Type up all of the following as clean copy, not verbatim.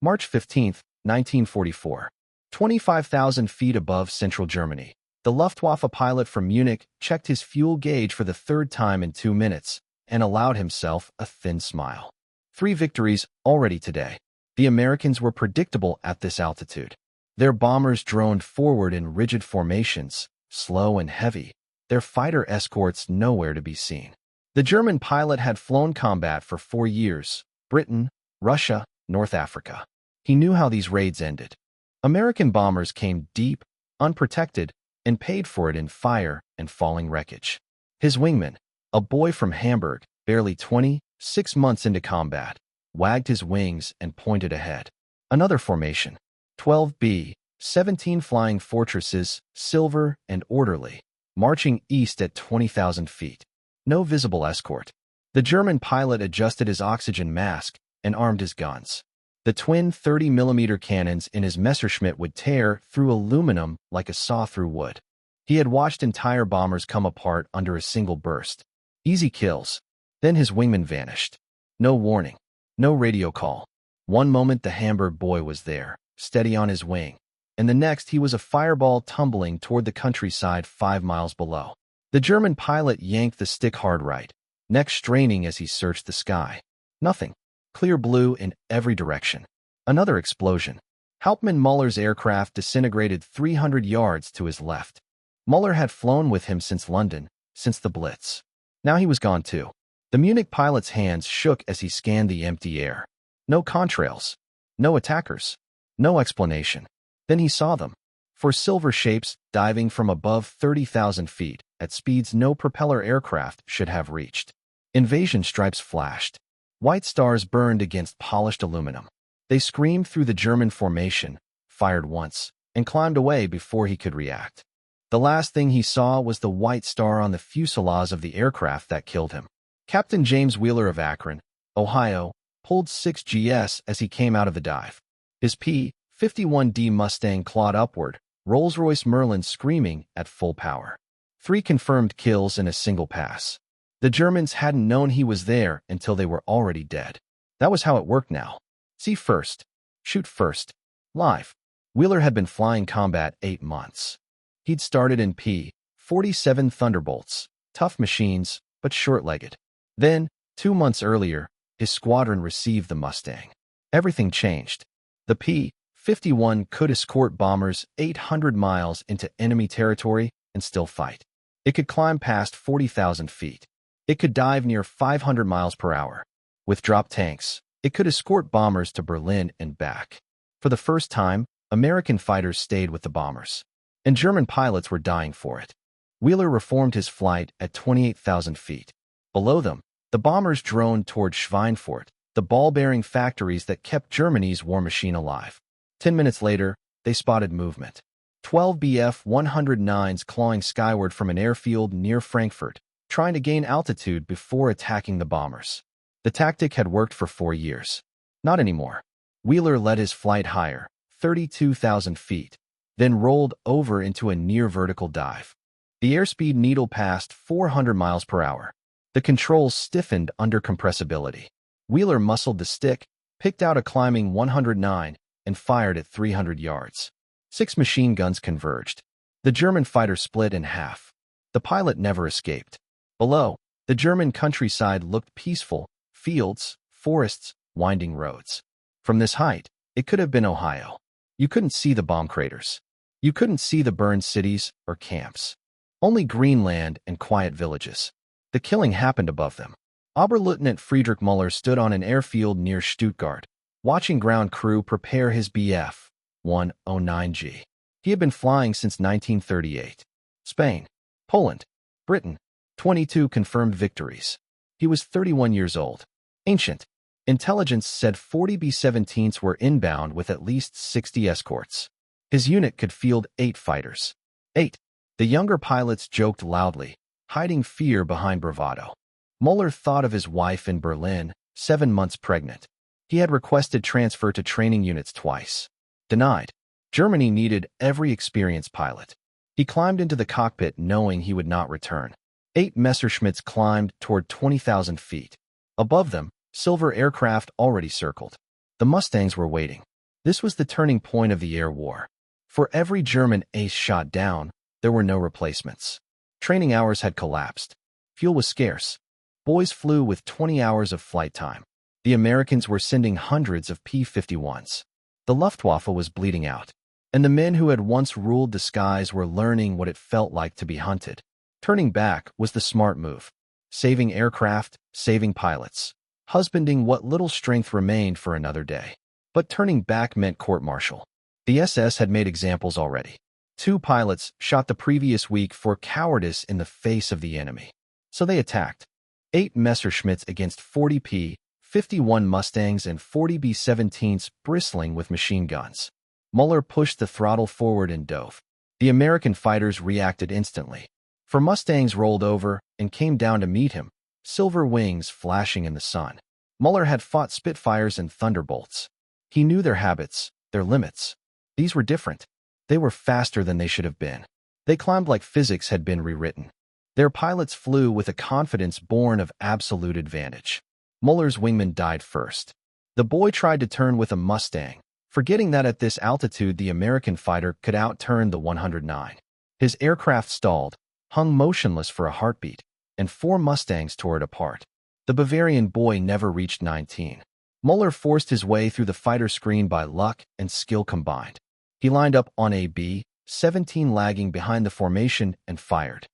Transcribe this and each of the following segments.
March 15, 1944. 25,000 feet above central Germany. The Luftwaffe pilot from Munich checked his fuel gauge for the third time in 2 minutes and allowed himself a thin smile. 3 victories already today. The Americans were predictable at this altitude. Their bombers droned forward in rigid formations, slow and heavy, their fighter escorts nowhere to be seen. The German pilot had flown combat for 4 years, Britain, Russia, North Africa. He knew how these raids ended. American bombers came deep, unprotected, and paid for it in fire and falling wreckage. His wingman, a boy from Hamburg, barely 26 months into combat, wagged his wings and pointed ahead. Another formation, 12B, 17 flying fortresses, silver and orderly, marching east at 20,000 feet. No visible escort. The German pilot adjusted his oxygen mask and armed his guns. The twin 30mm cannons in his Messerschmitt would tear through aluminum like a saw through wood. He had watched entire bombers come apart under a single burst. Easy kills. Then his wingman vanished. No warning. No radio call. One moment the Hamburg boy was there, steady on his wing, and the next he was a fireball tumbling toward the countryside 5 miles below. The German pilot yanked the stick hard right, neck straining as he searched the sky. Nothing. Clear blue in every direction. Another explosion. Hauptmann Muller's aircraft disintegrated 300 yards to his left. Muller had flown with him since London, since the Blitz. Now he was gone too. The Munich pilot's hands shook as he scanned the empty air. No contrails. No attackers. No explanation. Then he saw them. 4 silver shapes diving from above 30,000 feet at speeds no propeller aircraft should have reached. Invasion stripes flashed. White stars burned against polished aluminum. They screamed through the German formation, fired once, and climbed away before he could react. The last thing he saw was the white star on the fuselage of the aircraft that killed him. Captain James Wheeler of Akron, Ohio, pulled 6 GS as he came out of the dive. His P-51D Mustang clawed upward, Rolls-Royce Merlin screaming at full power. 3 confirmed kills in a single pass. The Germans hadn't known he was there until they were already dead. That was how it worked now. See first. Shoot first. Live. Wheeler had been flying combat 8 months. He'd started in P-47 Thunderbolts, tough machines, but short-legged. Then, 2 months earlier, his squadron received the Mustang. Everything changed. The P-51 could escort bombers 800 miles into enemy territory and still fight. It could climb past 40,000 feet. It could dive near 500 miles per hour. With drop tanks, it could escort bombers to Berlin and back. For the first time, American fighters stayed with the bombers, and German pilots were dying for it. Wheeler reformed his flight at 28,000 feet. Below them, the bombers droned toward Schweinfurt, the ball-bearing factories that kept Germany's war machine alive. 10 minutes later, they spotted movement. 12 Bf-109s clawing skyward from an airfield near Frankfurt, trying to gain altitude before attacking the bombers. The tactic had worked for 4 years. Not anymore. Wheeler led his flight higher, 32,000 feet, then rolled over into a near-vertical dive. The airspeed needle passed 400 miles per hour. The controls stiffened under compressibility. Wheeler muscled the stick, picked out a climbing 109, and fired at 300 yards. 6 machine guns converged. The German fighter split in half. The pilot never escaped. Below, the German countryside looked peaceful, fields, forests, winding roads. From this height, it could have been Ohio. You couldn't see the bomb craters. You couldn't see the burned cities or camps. Only green land and quiet villages. The killing happened above them. Oberleutnant Friedrich Muller stood on an airfield near Stuttgart, watching ground crew prepare his Bf-109G. He had been flying since 1938. Spain, Poland, Britain, 22 confirmed victories. He was 31 years old. Ancient. Intelligence said 40 B-17s were inbound with at least 60 escorts. His unit could field 8 fighters. 8. The younger pilots joked loudly, hiding fear behind bravado. Muller thought of his wife in Berlin, 7 months pregnant. He had requested transfer to training units twice. Denied. Germany needed every experienced pilot. He climbed into the cockpit knowing he would not return. 8 Messerschmitts climbed toward 20,000 feet. Above them, silver aircraft already circled. The Mustangs were waiting. This was the turning point of the air war. For every German ace shot down, there were no replacements. Training hours had collapsed. Fuel was scarce. Boys flew with 20 hours of flight time. The Americans were sending hundreds of P-51s. The Luftwaffe was bleeding out, and the men who had once ruled the skies were learning what it felt like to be hunted. Turning back was the smart move. Saving aircraft, saving pilots, husbanding what little strength remained for another day. But turning back meant court-martial. The SS had made examples already. 2 pilots shot the previous week for cowardice in the face of the enemy. So they attacked. 8 Messerschmitts against 40 P-51 Mustangs and 40 B-17s bristling with machine guns. Muller pushed the throttle forward and dove. The American fighters reacted instantly. For Mustangs rolled over and came down to meet him, silver wings flashing in the sun. Muller had fought Spitfires and Thunderbolts. He knew their habits, their limits. These were different. They were faster than they should have been. They climbed like physics had been rewritten. Their pilots flew with a confidence born of absolute advantage. Muller's wingman died first. The boy tried to turn with a Mustang, forgetting that at this altitude the American fighter could outturn the 109. His aircraft stalled, hung motionless for a heartbeat, and 4 Mustangs tore it apart. The Bavarian boy never reached 19. Muller forced his way through the fighter screen by luck and skill combined. He lined up on a B-17 lagging behind the formation and fired.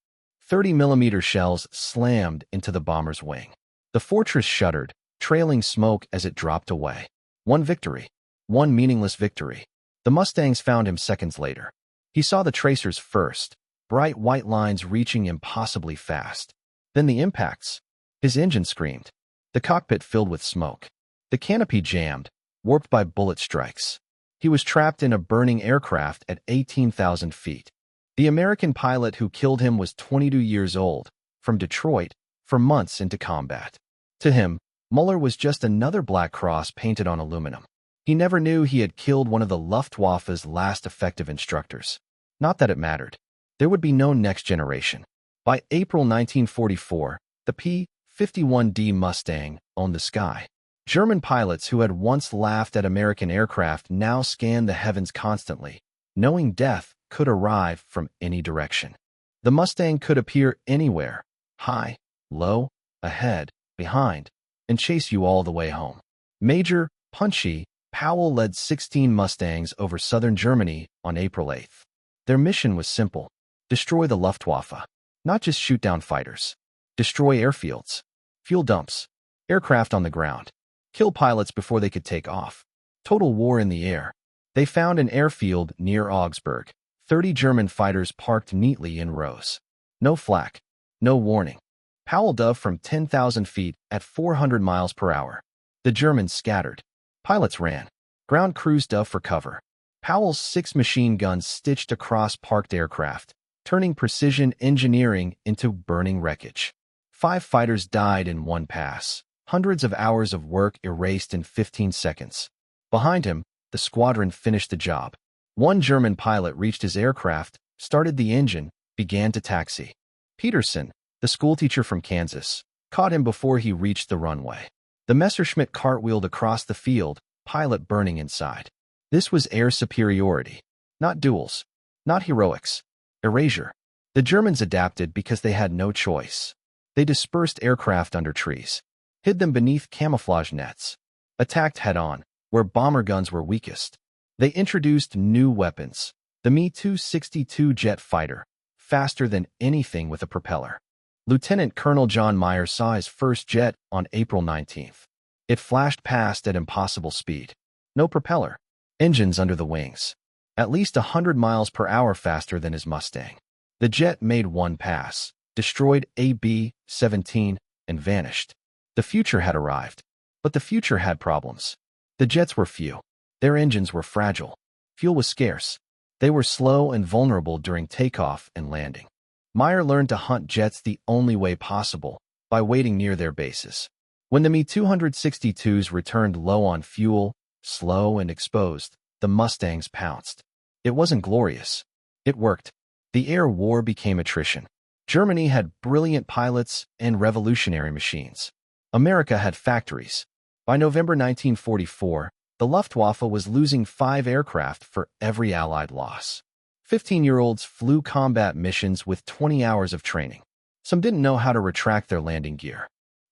30mm shells slammed into the bomber's wing. The fortress shuddered, trailing smoke as it dropped away. One victory. One meaningless victory. The Mustangs found him seconds later. He saw the tracers first, bright white lines reaching impossibly fast. Then the impacts. His engine screamed. The cockpit filled with smoke. The canopy jammed, warped by bullet strikes. He was trapped in a burning aircraft at 18,000 feet. The American pilot who killed him was 22 years old, from Detroit, for months into combat. To him, Muller was just another black cross painted on aluminum. He never knew he had killed one of the Luftwaffe's last effective instructors. Not that it mattered. There would be no next generation. By April 1944, the P-51D Mustang owned the sky. German pilots who had once laughed at American aircraft now scanned the heavens constantly, knowing death could arrive from any direction. The Mustang could appear anywhere, high, low, ahead, behind, and chase you all the way home. Major, punchy, Powell led 16 Mustangs over southern Germany on April 8th. Their mission was simple: destroy the Luftwaffe. Not just shoot down fighters. Destroy airfields, fuel dumps, aircraft on the ground. Kill pilots before they could take off. Total war in the air. They found an airfield near Augsburg. 30 German fighters parked neatly in rows. No flak. No warning. Powell dove from 10,000 feet at 400 miles per hour. The Germans scattered. Pilots ran. Ground crews dove for cover. Powell's 6 machine guns stitched across parked aircraft, turning precision engineering into burning wreckage. 5 fighters died in one pass. Hundreds of hours of work erased in 15 seconds. Behind him, the squadron finished the job. One German pilot reached his aircraft, started the engine, began to taxi. Peterson, the schoolteacher from Kansas, caught him before he reached the runway. The Messerschmitt cartwheeled across the field, pilot burning inside. This was air superiority. Not duels. Not heroics. Erasure. The Germans adapted because they had no choice. They dispersed aircraft under trees, hid them beneath camouflage nets, attacked head-on, where bomber guns were weakest. They introduced new weapons. The Me-262 jet fighter, faster than anything with a propeller. Lieutenant Colonel John Meyer saw his first jet on April 19th. It flashed past at impossible speed. No propeller. Engines under the wings. At least 100 miles per hour faster than his Mustang. The jet made one pass, destroyed a B-17, and vanished. The future had arrived. But the future had problems. The jets were few. Their engines were fragile. Fuel was scarce. They were slow and vulnerable during takeoff and landing. Meyer learned to hunt jets the only way possible, by waiting near their bases. When the Me-262s returned low on fuel, slow and exposed, the Mustangs pounced. It wasn't glorious. It worked. The air war became attrition. Germany had brilliant pilots and revolutionary machines. America had factories. By November 1944, The Luftwaffe was losing 5 aircraft for every Allied loss. 15-year-olds flew combat missions with 20 hours of training. Some didn't know how to retract their landing gear.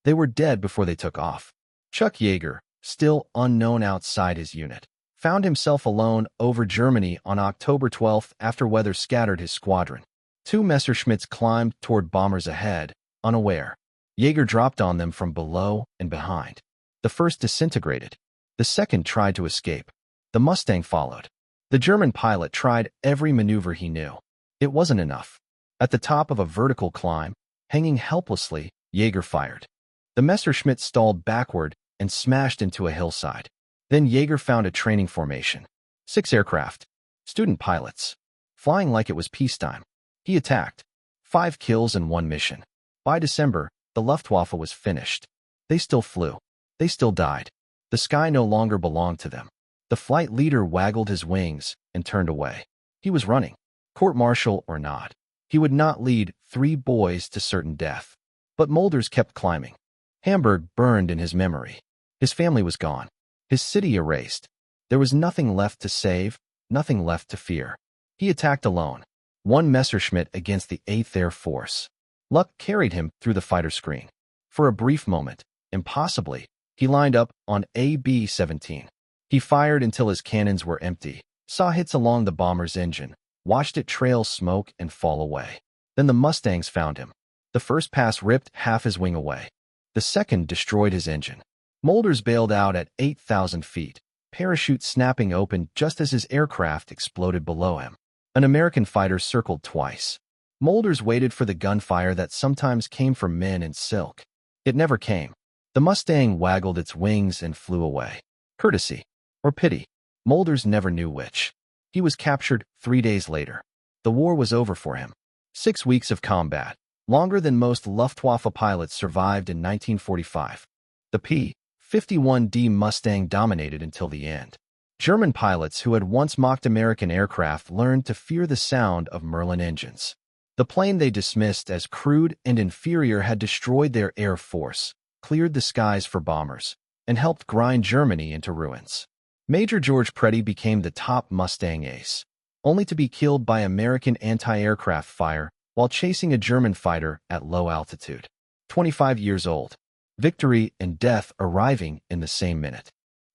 They were dead before they took off. Chuck Yeager, still unknown outside his unit, found himself alone over Germany on October 12 after weather scattered his squadron. 2 Messerschmitts climbed toward bombers ahead, unaware. Yeager dropped on them from below and behind. The first disintegrated. The second tried to escape. The Mustang followed. The German pilot tried every maneuver he knew. It wasn't enough. At the top of a vertical climb, hanging helplessly, Yeager fired. The Messerschmitt stalled backward and smashed into a hillside. Then Yeager found a training formation. 6 aircraft. Student pilots. Flying like it was peacetime. He attacked. 5 kills and 1 mission. By December, the Luftwaffe was finished. They still flew. They still died. The sky no longer belonged to them. The flight leader waggled his wings and turned away. He was running. Court-martial or not, he would not lead 3 boys to certain death. But Mulders kept climbing. Hamburg burned in his memory. His family was gone. His city erased. There was nothing left to save, nothing left to fear. He attacked alone. 1 Messerschmitt against the 8th Air Force. Luck carried him through the fighter screen. For a brief moment, impossibly, he lined up on AB-17. He fired until his cannons were empty, saw hits along the bomber's engine, watched it trail smoke and fall away. Then the Mustangs found him. The first pass ripped half his wing away. The second destroyed his engine. Mulders bailed out at 8,000 feet, parachute snapping open just as his aircraft exploded below him. An American fighter circled twice. Mulders waited for the gunfire that sometimes came from men in silk. It never came. The Mustang waggled its wings and flew away. Courtesy. Or pity. Mulders never knew which. He was captured 3 days later. The war was over for him. 6 weeks of combat, longer than most Luftwaffe pilots survived in 1945. The P-51D Mustang dominated until the end. German pilots who had once mocked American aircraft learned to fear the sound of Merlin engines. The plane they dismissed as crude and inferior had destroyed their air force, cleared the skies for bombers, and helped grind Germany into ruins. Major George Preddy became the top Mustang ace, only to be killed by American anti-aircraft fire while chasing a German fighter at low altitude. 25 years old. Victory and death arriving in the same minute.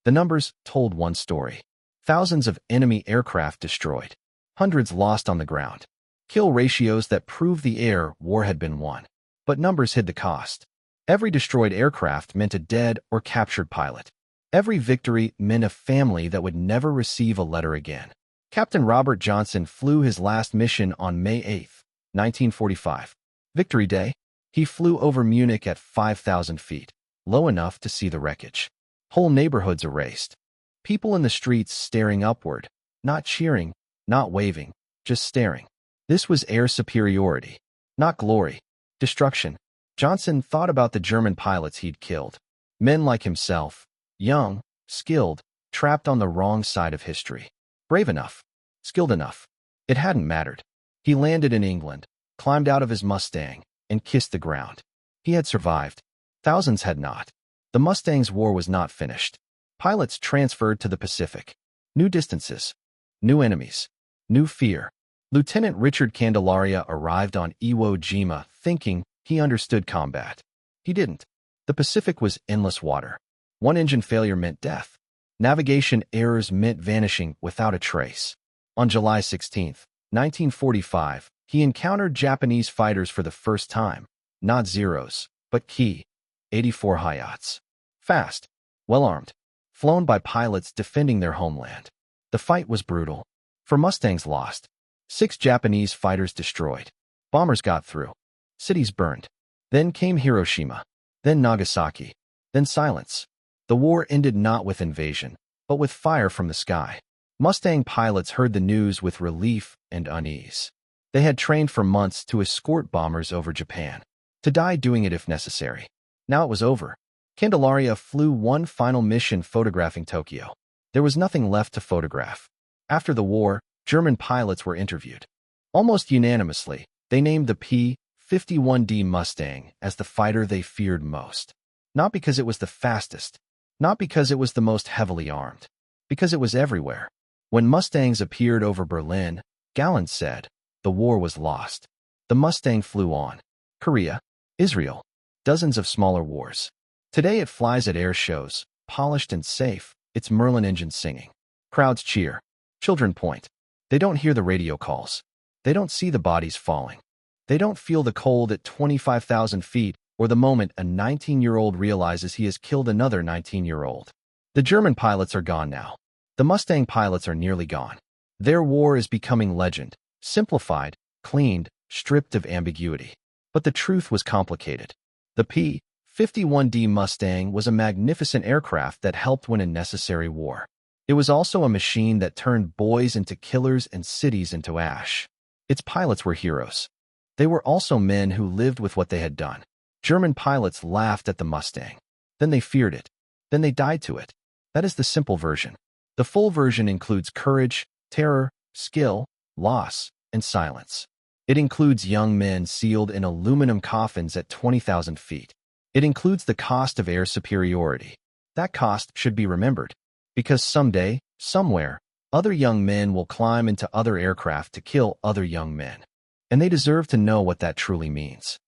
The numbers told one story. Thousands of enemy aircraft destroyed. Hundreds lost on the ground. Kill ratios that proved the air war had been won. But numbers hid the cost. Every destroyed aircraft meant a dead or captured pilot. Every victory meant a family that would never receive a letter again. Captain Robert Johnson flew his last mission on May 8, 1945. Victory Day. He flew over Munich at 5,000 feet, low enough to see the wreckage. Whole neighborhoods erased. People in the streets staring upward, not cheering, not waving, just staring. This was air superiority, not glory. Destruction. Johnson thought about the German pilots he'd killed. Men like himself, young, skilled, trapped on the wrong side of history. Brave enough, skilled enough. It hadn't mattered. He landed in England, climbed out of his Mustang, and kissed the ground. He had survived. Thousands had not. The Mustang's war was not finished. Pilots transferred to the Pacific. New distances. New enemies. New fear. Lieutenant Richard Candelaria arrived on Iwo Jima thinking he understood combat. He didn't. The Pacific was endless water. One engine failure meant death. Navigation errors meant vanishing without a trace. On July 16, 1945, he encountered Japanese fighters for the first time. Not Zeros, but Ki-84 Hayats. Fast, well-armed, flown by pilots defending their homeland. The fight was brutal. For Mustangs lost. 6 Japanese fighters destroyed. Bombers got through. Cities burned. Then came Hiroshima. Then Nagasaki. Then silence. The war ended not with invasion, but with fire from the sky. Mustang pilots heard the news with relief and unease. They had trained for months to escort bombers over Japan, to die doing it if necessary. Now it was over. Candelaria flew one final mission photographing Tokyo. There was nothing left to photograph. After the war, German pilots were interviewed. Almost unanimously, they named the P-51D Mustang as the fighter they feared most. Not because it was the fastest, not because it was the most heavily armed, Because it was everywhere. When Mustangs appeared over Berlin, Galland said, the war was lost. The Mustang flew on. Korea, Israel, dozens of smaller wars. Today it flies at air shows, polished and safe, its Merlin engine singing. Crowds cheer. Children point. They don't hear the radio calls. They don't see the bodies falling. They don't feel the cold at 25,000 feet or the moment a 19-year-old realizes he has killed another 19-year-old. The German pilots are gone now. The Mustang pilots are nearly gone. Their war is becoming legend, simplified, cleaned, stripped of ambiguity. But the truth was complicated. The P-51D Mustang was a magnificent aircraft that helped win a necessary war. It was also a machine that turned boys into killers and cities into ash. Its pilots were heroes. They were also men who lived with what they had done. German pilots laughed at the Mustang. Then they feared it. Then they died to it. That is the simple version. The full version includes courage, terror, skill, loss, and silence. It includes young men sealed in aluminum coffins at 20,000 feet. It includes the cost of air superiority. That cost should be remembered, because someday, somewhere, other young men will climb into other aircraft to kill other young men. And they deserve to know what that truly means.